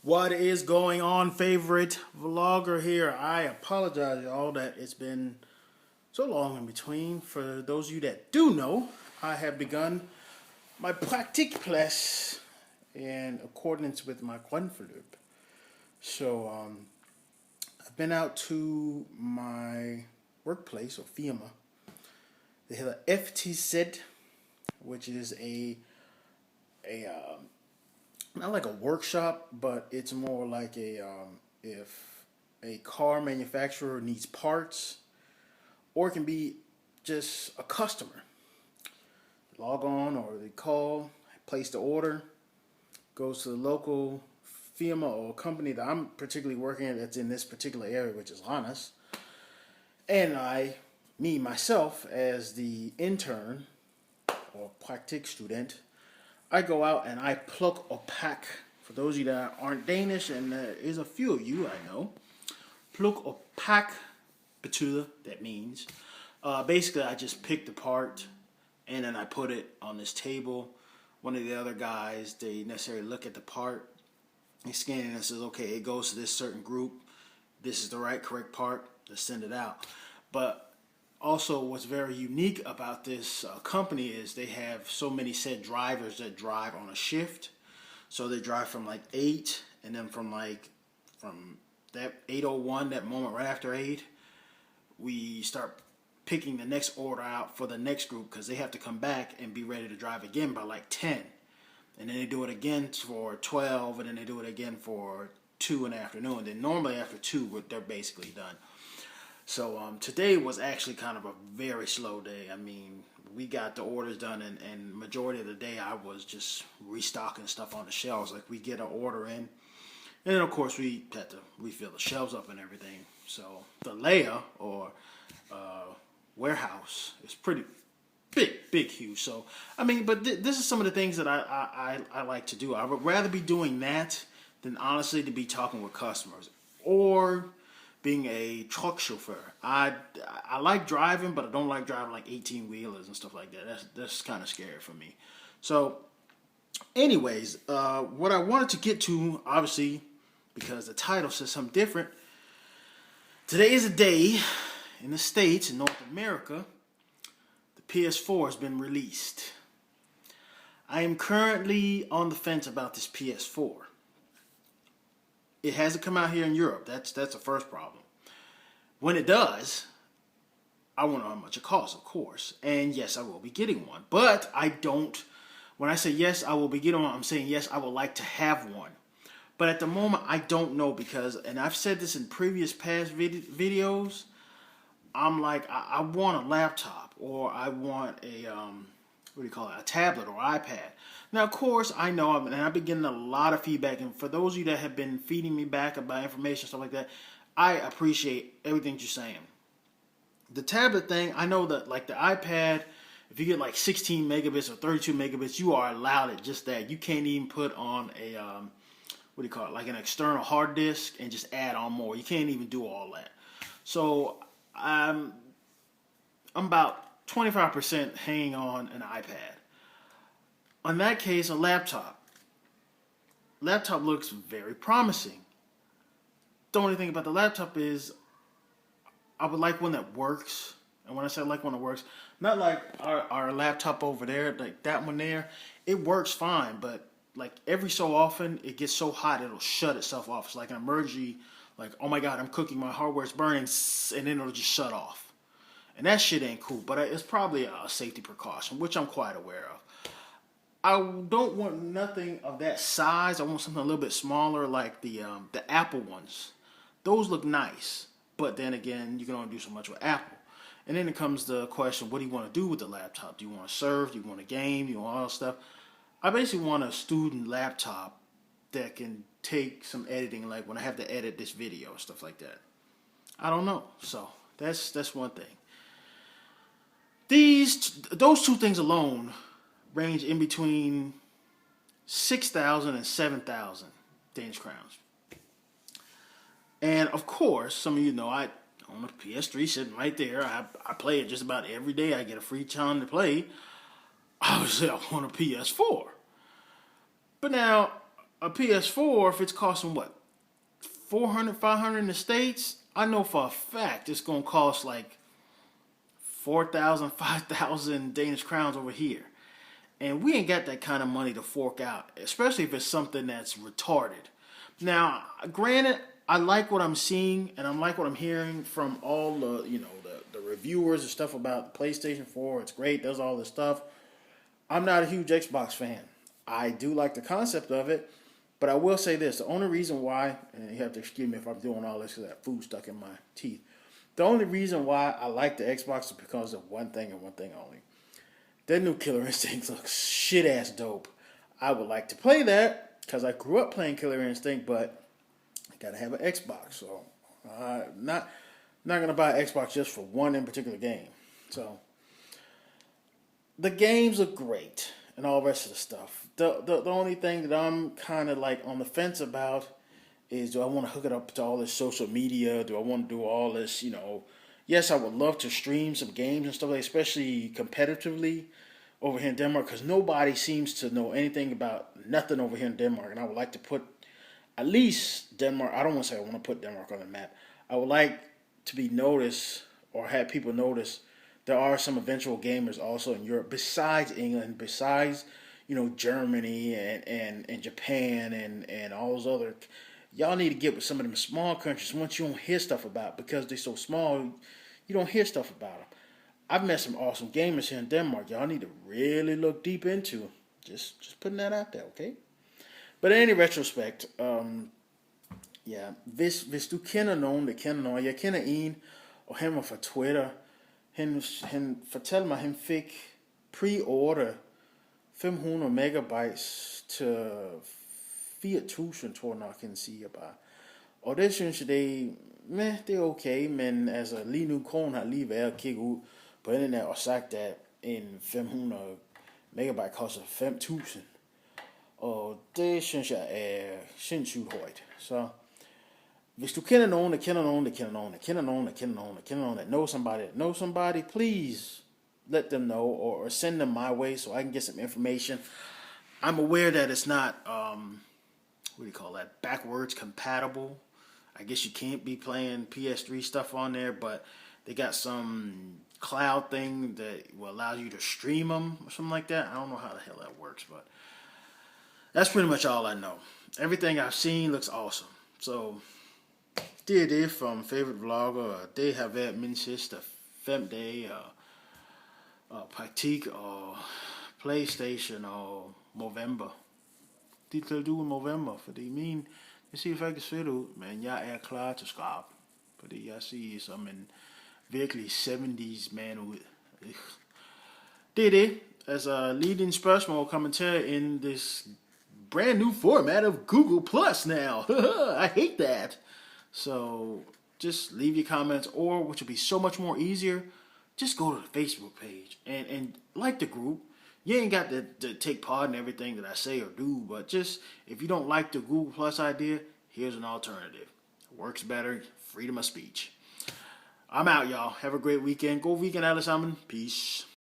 What is going on, favorite vlogger here? I apologize, y'all, that it's been so long in between. For those of you that do know, I have begun my Praktikplatz in accordance with my Grundverloop. So, I've been out to my workplace, or firma. They have a FTZ, which is a not like a workshop, but it's more like if a car manufacturer needs parts, or it can be just a customer. Log on or they call, place the order, goes to the local firma or company that I'm particularly working at that's in this particular area, which is Honest. And myself, as the intern or Praktik student, I go out and I pluck or pack. For those of you that aren't Danish, and there is a few of you I know, pluck or pack betyder, that means. Basically, I just pick the part and then I put it on this table. One of the other guys, they necessarily look at the part, they scan it and says, okay, it goes to this certain group. This is the correct part. Let's send it out. But also, what's very unique about this company is they have so many set drivers that drive on a shift. So they drive from like 8, and then from that 8:01, that moment right after 8, we start picking the next order out for the next group because they have to come back and be ready to drive again by like 10. And then they do it again for 12, and then they do it again for 2 in the afternoon. And then normally after 2, they're basically done. So today was actually kind of a very slow day. I mean, we got the orders done, and majority of the day I was just restocking stuff on the shelves. Like, we get an order in, and then of course we had to refill the shelves up and everything. So the layer or warehouse is pretty big, huge. So I mean, but this is some of the things that I like to do. I would rather be doing that than honestly to be talking with customers or being a truck chauffeur. I like driving, but I don't like driving like 18-wheelers and stuff like that. That's kind of scary for me. So anyways, what I wanted to get to, obviously, because the title says something different, today is a day in the States, in North America, the PS4 has been released. I am currently on the fence about this PS4. It hasn't come out here in Europe. That's the first problem. When it does, I want to know how much it costs, of course. And yes, I will be getting one. But I don't, when I say yes, I will be getting one, I'm saying yes, I would like to have one. But at the moment, I don't know because, and I've said this in previous past videos, I'm like, I want a laptop, or I want a tablet or iPad. Now, of course, I know, and I've been getting a lot of feedback, and for those of you that have been feeding me back about information, stuff like that, I appreciate everything you're saying. The tablet thing, I know that, like the iPad, if you get like 16 megabits or 32 megabits, you are allowed it just that. You can't even put on like an external hard disk and just add on more. You can't even do all that. So I'm about 25% hanging on an iPad. On that case, a laptop. Laptop looks very promising. The only thing about the laptop is I would like one that works. And when I say I like one that works, not like our laptop over there, like that one there. It works fine, but like every so often it gets so hot it'll shut itself off. It's like an emergency, like, oh my God, I'm cooking, my hardware's burning, and then it'll just shut off. And that shit ain't cool, but it's probably a safety precaution, which I'm quite aware of. I don't want nothing of that size. I want something a little bit smaller, like the Apple ones. Those look nice, but then again, you can only do so much with Apple. And then it comes the question, what do you want to do with the laptop? Do you want to surf? Do you want to game? Do you want all that stuff? I basically want a student laptop that can take some editing, like when I have to edit this video, stuff like that. I don't know. So that's one thing. Those two things alone range in between 6,000 and 7,000 Danish crowns. And of course, some of you know I own a PS3 sitting right there. I play it just about every day. I get a free time to play. Obviously, I want a PS4. But now, a PS4, if it's costing what, 400, 500 in the States, I know for a fact it's going to cost like 4,000, 5,000 Danish crowns over here. And we ain't got that kind of money to fork out, especially if it's something that's retarded. Now, granted, I like what I'm seeing and I like what I'm hearing from all the, the reviewers and stuff about the PlayStation 4. It's great, does all this stuff. I'm not a huge Xbox fan. I do like the concept of it, but I will say this. The only reason why, and you have to excuse me if I'm doing all this because I have food stuck in my teeth. The only reason why I like the Xbox is because of one thing and one thing only. That new Killer Instinct looks shit-ass dope. I would like to play that because I grew up playing Killer Instinct, but I got to have an Xbox. So not going to buy an Xbox just for one in particular game. So the games are great and all the rest of the stuff. The only thing that I'm kind of like on the fence about is, do I want to hook it up to all this social media? Do I want to do all this, Yes, I would love to stream some games and stuff, like, especially competitively over here in Denmark, because nobody seems to know anything about nothing over here in Denmark. And I would like to put at least Denmark, I don't want to say I want to put Denmark on the map. I would like to be noticed or have people notice there are some eventual gamers also in Europe besides England, besides, Germany and Japan and all those other. Y'all need to get with some of them small countries once you don't hear stuff about, because they're so small, you don't hear stuff about them. I've met some awesome gamers here in Denmark. Y'all need to really look deep into. Just putting that out there, okay? But in any retrospect, ja, hvis du kender nogen, der kender nogen, jeg kender en, og han var fra Twitter. Han fortalte mig, at han fik pre-order 500 megabytes til 4.000, tror jeg nok, han siger bare. Og det synes jeg, det er okay, men altså lige nu, kronen har lige været at kigge ud på internet og sagt, at en 500 megabyte koster 5.000. Og det synes jeg er sindssygt højt. Så hvis du kender nogen, that know somebody, please let them know or send them my way so I can get some information. I'm aware that it's not, backwards compatible. I guess you can't be playing PS3 stuff on there, but they got some cloud thing that will allow you to stream them or something like that. I don't know how the hell that works, but that's pretty much all I know. Everything I've seen looks awesome. So det er det from Favoritevlogger. Det har været min sidste 5 dage og praktik og PlayStation og November. Det kan du i november, fordi det ser faktisk fedt ud, men jeg er klar til skarp. Fordi jeg ser som en virkelig 70's man ud. Det er det. Altså, lige dine spørgsmål og kommentarer in this brand new format of Google Plus now. I hate that. So, just leave your comments, or which will be so much more easier, just go to the Facebook page and like the group. You ain't got to take part in everything that I say or do, but just, if you don't like the Google Plus idea, here's an alternative. It works better, freedom of speech. I'm out, y'all. Have a great weekend. God weekend alle sammen. Peace.